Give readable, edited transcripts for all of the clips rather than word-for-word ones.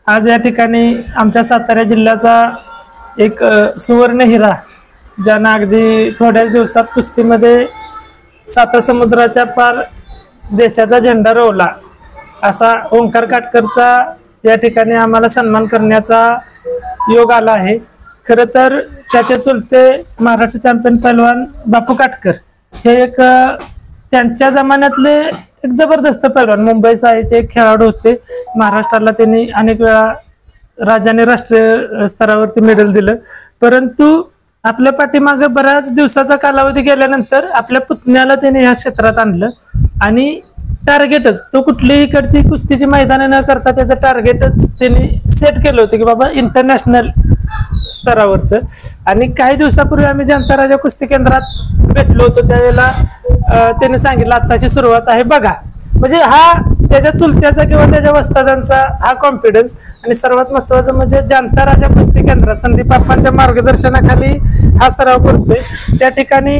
आज या ठिकाणी आमच्या सातारा जिल्ह्याचा एक सुवर्ण हिरा, ज्यानं अगदी थोड्याच दिवसात कुस्तीमध्ये सातासमुद्राच्या पार देशाचा झेंडा रोवला, असा ओंकार काटकरचा या ठिकाणी आम्हाला सन्मान करण्याचा योग आला आहे। खरं तर त्याचे चुलते महाराष्ट्र चॅम्पियन पैलवान बापू काटकर हे एक त्यांच्या जमान्यातले एक जबरदस्त पैलवान, मुंबई साईचे एक खेळाडू होते। महाराष्ट्राला त्यांनी अनेक वेळा राज्य आणि राष्ट्रीय स्तरावरती मेडल दिलं, परंतु आपल्या पाठीमागे बऱ्याच दिवसाचा कालावधी गेल्यानंतर आपल्या पुतण्याला त्यांनी ह्या क्षेत्रात आणलं आणि टार्गेटच तो कुठलीही इकडची कुस्तीची मैदाने न करता त्याचं टार्गेटच त्यांनी सेट केलं होतं की बाबा इंटरनॅशनल स्तरावरचं। आणि काही दिवसापूर्वी आम्ही जनता राजा कुस्ती केंद्रात भेटलो होतो, त्यावेळेला त्यांनी सांगितलं आत्ताची सुरुवात आहे बघा। म्हणजे हा त्याच्या चुलत्याचा किंवा त्याच्या वस्तादांचा हा कॉन्फिडन्स। आणि सर्वात महत्वाचं म्हणजे जनता राजा कुस्ती केंद्रात संदीप आप्पांच्या मार्गदर्शनाखाली हा सराव करतोय। त्या ठिकाणी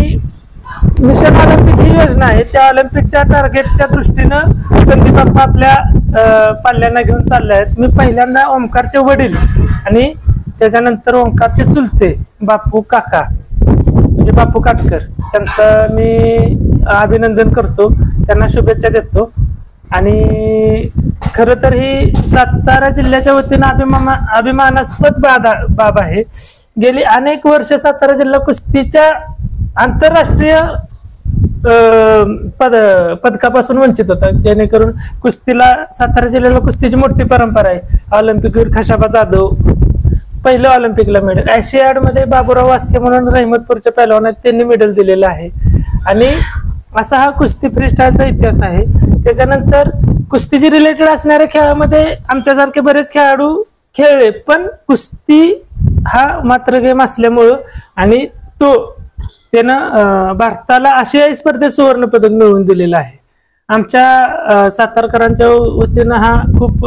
मिशन ऑलिम्पिक ही योजना आहे, त्या ऑलिम्पिकच्या टार्गेटच्या दृष्टीनं संदीप आप्पा आपल्या पाल्यांना घेऊन चालले आहेत। मी पहिल्यांदा ओंकारचे वडील आणि त्याच्यानंतर ओंकारचे चुलते बापू काका म्हणजे बापू काटकर त्यांचं मी अभिनंदन करतो, त्यांना शुभेच्छा देतो। आणि खरं तर ही सातारा जिल्ह्याच्या वतीनं अभिमानास्पद बाब आहे। गेली अनेक वर्ष सातारा जिल्हा कुस्तीच्या आंतरराष्ट्रीय पदकापासून वंचित होता, जेणेकरून कुस्तीला सातारा जिल्ह्याला कुस्तीची मोठी परंपरा आहे। ऑलिम्पिकवीर खशाबा जाधव पहिलं ऑलिम्पिकला मेडल, एशियाड मध्ये बाबूराव वास्के म्हणून रहमतपूरच्या पैलवान आहेत, त्यांनी मेडल दिलेलं आहे। आणि असा हा कुस्ती फ्रीस्टाईलचा इतिहास आहे। त्याच्यानंतर कुस्तीची रिलेटेड असणाऱ्या खेळामध्ये आमच्यासारखे बरेच खेळाडू खेळले, पण कुस्ती हा मात्र गेम असल्यामुळं आणि तो त्यानं भारताला आशियाई स्पर्धेत सुवर्ण पदक मिळवून दिलेलं आहे। आमच्या सातारकरांच्या वतीनं हा खूप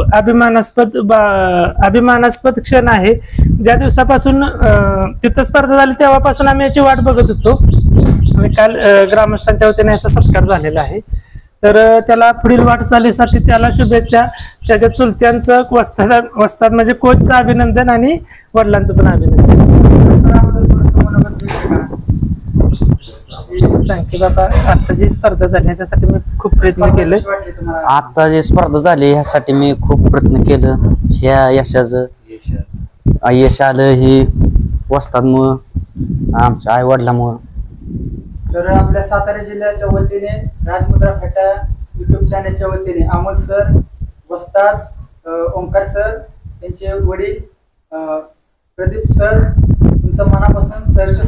अभिमानास्पद क्षण आहे। ज्या दिवसापासून तिथं स्पर्धा झाली तेव्हापासून आम्ही याची वाट बघत होतो आणि काल ग्रामस्थांच्या वतीने याचा सत्कार झालेला आहे। तर त्याला पुढील वाटचालीसाठी त्याला शुभेच्छा, त्याच्या चुलत्यांचं वस्ताद म्हणजे कोचचं अभिनंदन आणि वडिलांचं पण अभिनंदन। सांगते बाबा, आता जी स्पर्धा झाली ह्याच्यासाठी मी खूप प्रयत्न केले। आता जी स्पर्धा झाली ह्यासाठी मी खूप प्रयत्न केलं, ह्या यशाचं यश आलं ही वस्तादमुळं, आमच्या आई वडिलांमुळं। तर आपल्या सातारा जिल्ह्याच्या वतीने राजमुद्रा फाटा युट्यूब चॅनलच्या वतीने अमोल सर, वस्ताद ओंकार सर, त्यांचे वडील प्रदीप सर, तुमचं मनापासून सहर्ष